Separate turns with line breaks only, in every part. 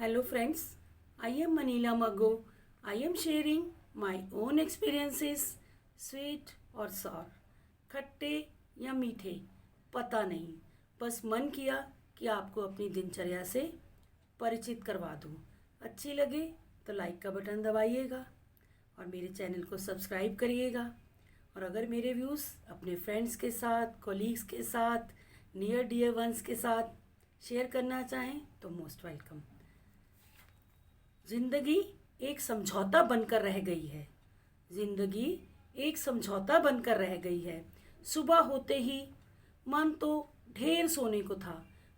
Hello friends, I am Manila Mago. I am sharing my own experiences, sweet or sour, खट्टे या मीठे, पता नहीं, बस मन किया कि आपको अपनी दिनचर्या से परिचित करवा दूँ। अच्छी लगे तो लाइक का बटन दबाइएगा और मेरे चैनल को सब्सक्राइब करिएगा। और अगर मेरे व्यूज़ अपने फ्रेंड्स के साथ, कोलीग्स के साथ, नियर डियर वंस के साथ शेयर करना चाहें तो मोस्ट वेलकम। जिंदगी एक समझौता बनकर रह गई है। जिंदगी एक समझौता बनकर रह गई है। सुबह होते ही मन तो ढेर सोने को था,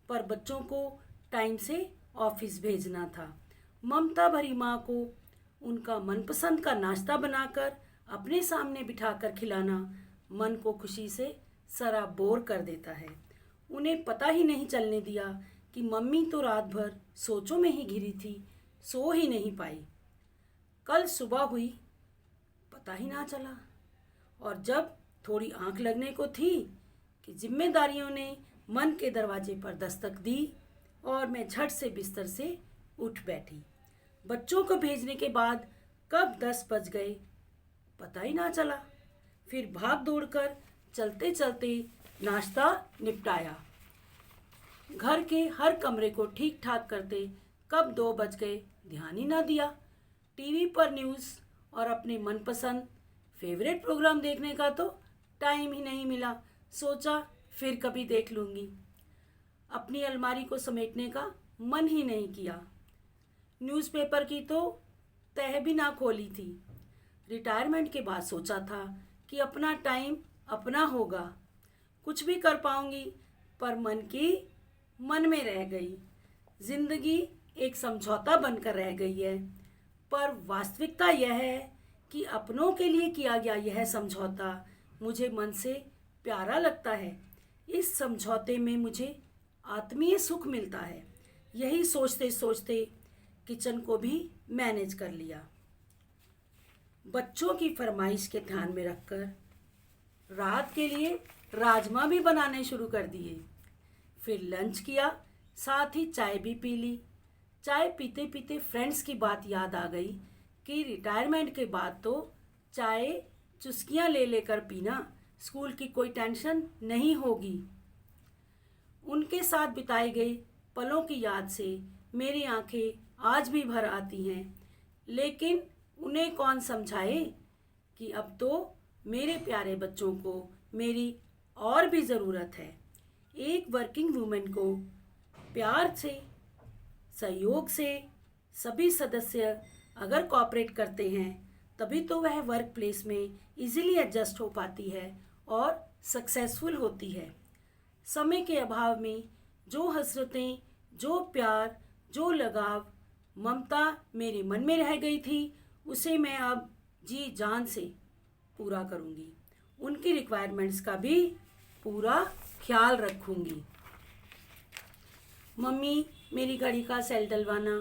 पर बच्चों को टाइम से ऑफिस भेजना था। ममता भरी माँ को उनका मनपसंद का नाश्ता बनाकर अपने सामने बिठाकर खिलाना मन को खुशी से सराबोर कर देता है। उन्हें पता ही नहीं चलने दिया कि मम्मी तो रात भर सोचों में ही घिरी थी, सो ही नहीं पाई। कल सुबह हुई पता ही ना चला, और जब थोड़ी आंख लगने को थी कि जिम्मेदारियों ने मन के दरवाजे पर दस्तक दी और मैं झट से बिस्तर से उठ बैठी। बच्चों को भेजने के बाद कब 10 बज गए पता ही ना चला। फिर भाग दौड़ कर चलते चलते नाश्ता निपटाया। घर के हर कमरे को ठीक ठाक करते कब 2 बज गए ध्यान ही ना दिया। टीवी पर न्यूज़ और अपने मनपसंद फेवरेट प्रोग्राम देखने का तो टाइम ही नहीं मिला। सोचा फिर कभी देख लूँगी। अपनी अलमारी को समेटने का मन ही नहीं किया। न्यूज़पेपर की तो तह भी ना खोली थी। रिटायरमेंट के बाद सोचा था कि अपना टाइम अपना होगा, कुछ भी कर पाऊँगी, पर मन में रह गई। जिंदगी एक समझौता बनकर रह गई है, पर वास्तविकता यह है कि अपनों के लिए किया गया यह समझौता मुझे मन से प्यारा लगता है। इस समझौते में मुझे आत्मीय सुख मिलता है। यही सोचते सोचते किचन को भी मैनेज कर लिया। बच्चों की फरमाइश के ध्यान में रखकर रात के लिए राजमा भी बनाने शुरू कर दिए। फिर लंच किया, साथ ही चाय भी पी ली। चाय पीते पीते फ्रेंड्स की बात याद आ गई कि रिटायरमेंट के बाद तो चाय चुस्कियां ले लेकर पीना, स्कूल की कोई टेंशन नहीं होगी। उनके साथ बिताई गई पलों की याद से मेरी आंखें आज भी भर आती हैं, लेकिन उन्हें कौन समझाए कि अब तो मेरे प्यारे बच्चों को मेरी और भी ज़रूरत है। एक वर्किंग वूमेन को प्यार से, सहयोग से सभी सदस्य अगर कोऑपरेट करते हैं तभी तो वह वर्क प्लेस में इजीली एडजस्ट हो पाती है और सक्सेसफुल होती है। समय के अभाव में जो हसरतें, जो प्यार, जो लगाव, ममता मेरे मन में रह गई थी, उसे मैं अब जी जान से पूरा करूँगी। उनकी रिक्वायरमेंट्स का भी पूरा ख्याल रखूँगी। मम्मी मेरी घड़ी का सेल डलवाना,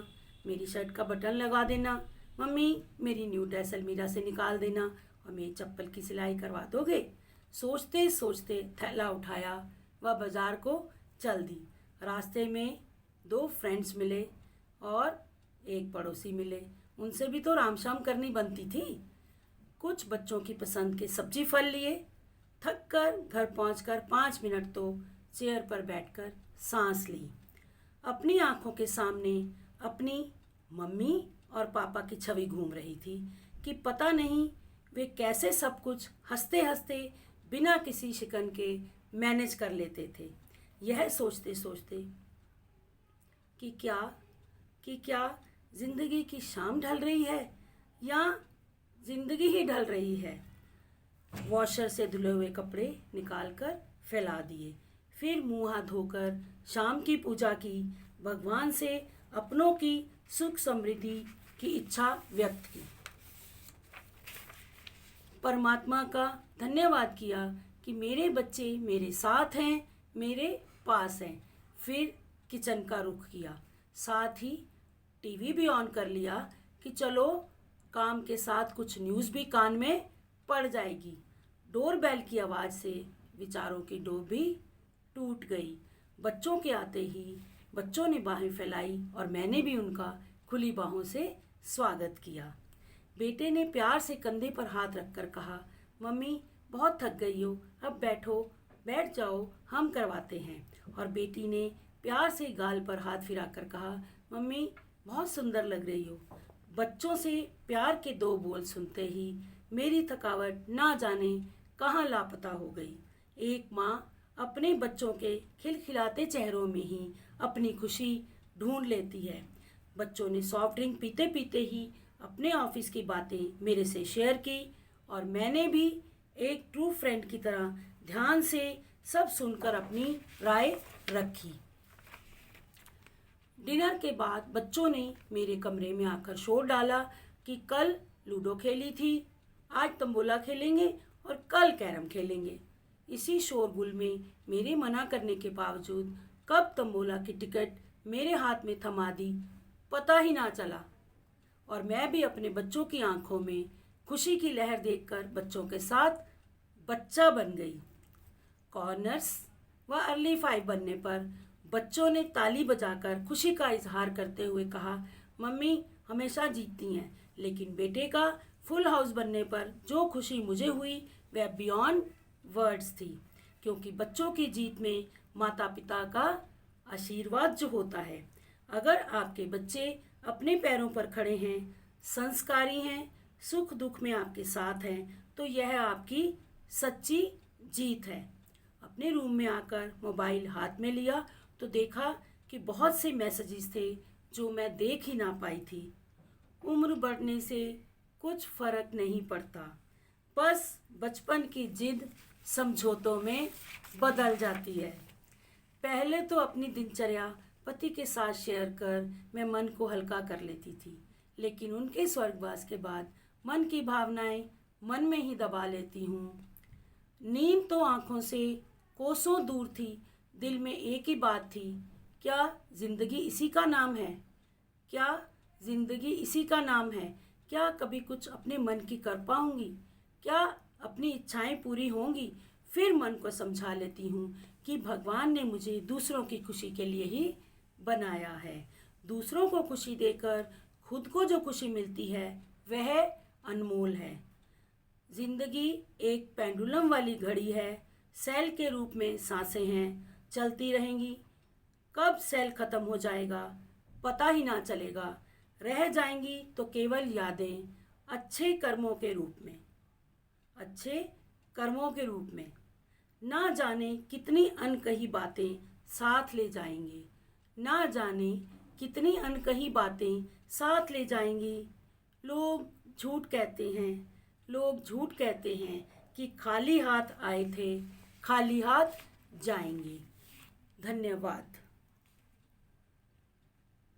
मेरी शर्ट का बटन लगा देना, मम्मी मेरी न्यू ड्रेस अलमीरा से निकाल देना और मेरी चप्पल की सिलाई करवा दोगे। सोचते सोचते थैला उठाया व बाज़ार को चल दी। रास्ते में 2 फ्रेंड्स मिले और एक पड़ोसी मिले। उनसे भी तो राम शाम करनी बनती थी। कुछ बच्चों की पसंद के सब्जी फल लिए। थक कर घर पहुँचकर 5 मिनट तो चेयर पर बैठकर सांस ली। अपनी आंखों के सामने अपनी मम्मी और पापा की छवि घूम रही थी कि पता नहीं वे कैसे सब कुछ हंसते हंसते बिना किसी शिकन के मैनेज कर लेते थे। यह सोचते सोचते कि क्या ज़िंदगी की शाम ढल रही है या ज़िंदगी ही ढल रही है। वॉशर से धुले हुए कपड़े निकालकर फैला दिए। फिर मुँह हाथ धोकर शाम की पूजा की, भगवान से अपनों की सुख समृद्धि की इच्छा व्यक्त की। परमात्मा का धन्यवाद किया कि मेरे बच्चे मेरे साथ हैं, मेरे पास हैं। फिर किचन का रुख किया, साथ ही टीवी भी ऑन कर लिया कि चलो काम के साथ कुछ न्यूज़ भी कान में पड़ जाएगी। डोरबेल की आवाज़ से विचारों की डोर भी टूट गई। बच्चों के आते ही बच्चों ने बाहें फैलाई और मैंने भी उनका खुली बाहों से स्वागत किया। बेटे ने प्यार से कंधे पर हाथ रखकर कहा, मम्मी बहुत थक गई हो, अब बैठ जाओ, हम करवाते हैं। और बेटी ने प्यार से गाल पर हाथ फिराकर कहा, मम्मी बहुत सुंदर लग रही हो। बच्चों से प्यार के दो बोल सुनते ही मेरी थकावट ना जाने कहाँ लापता हो गई। एक माँ अपने बच्चों के खिलखिलाते चेहरों में ही अपनी खुशी ढूंढ लेती है। बच्चों ने सॉफ्ट ड्रिंक पीते पीते ही अपने ऑफिस की बातें मेरे से शेयर की और मैंने भी एक ट्रू फ्रेंड की तरह ध्यान से सब सुनकर अपनी राय रखी। डिनर के बाद बच्चों ने मेरे कमरे में आकर शोर डाला कि कल लूडो खेली थी, आज तंबोला खेलेंगे और कल कैरम खेलेंगे। इसी शोरगुल में मेरे मना करने के बावजूद कब तंबोला की टिकट मेरे हाथ में थमा दी पता ही ना चला और मैं भी अपने बच्चों की आंखों में खुशी की लहर देखकर बच्चों के साथ बच्चा बन गई। कॉर्नर्स व अर्ली 5 बनने पर बच्चों ने ताली बजाकर खुशी का इजहार करते हुए कहा, मम्मी हमेशा जीतती हैं, लेकिन बेटे का फुल हाउस बनने पर जो खुशी मुझे हुई वह बियॉन्ड वर्ड्स थी, क्योंकि बच्चों की जीत में माता पिता का आशीर्वाद जो होता है। अगर आपके बच्चे अपने पैरों पर खड़े हैं, संस्कारी हैं, सुख दुख में आपके साथ हैं, तो यह आपकी सच्ची जीत है। अपने रूम में आकर मोबाइल हाथ में लिया तो देखा कि बहुत से मैसेजेस थे जो मैं देख ही ना पाई थी। उम्र बढ़ने से कुछ फर्क नहीं पड़ता, बस बचपन की जिद समझौतों में बदल जाती है। पहले तो अपनी दिनचर्या पति के साथ शेयर कर मैं मन को हल्का कर लेती थी, लेकिन उनके स्वर्गवास के बाद मन की भावनाएं मन में ही दबा लेती हूँ। नींद तो आंखों से कोसों दूर थी, दिल में एक ही बात थी, क्या जिंदगी इसी का नाम है? क्या जिंदगी इसी का नाम है? क्या कभी कुछ अपने मन की कर पाऊंगी? क्या अपनी इच्छाएं पूरी होंगी? फिर मन को समझा लेती हूँ कि भगवान ने मुझे दूसरों की खुशी के लिए ही बनाया है। दूसरों को खुशी देकर खुद को जो खुशी मिलती है वह अनमोल है। जिंदगी एक पेंडुलम वाली घड़ी है, सेल के रूप में सांसें हैं, चलती रहेंगी। कब सेल खत्म हो जाएगा पता ही ना चलेगा, रह जाएंगी तो केवल यादें अच्छे कर्मों के रूप में, अच्छे कर्मों के रूप में। ना जाने कितनी अनकही बातें साथ ले जाएंगे, ना जाने कितनी अनकही बातें साथ ले जाएंगी। लोग झूठ कहते हैं कि खाली हाथ आए थे, खाली हाथ जाएंगे। धन्यवाद।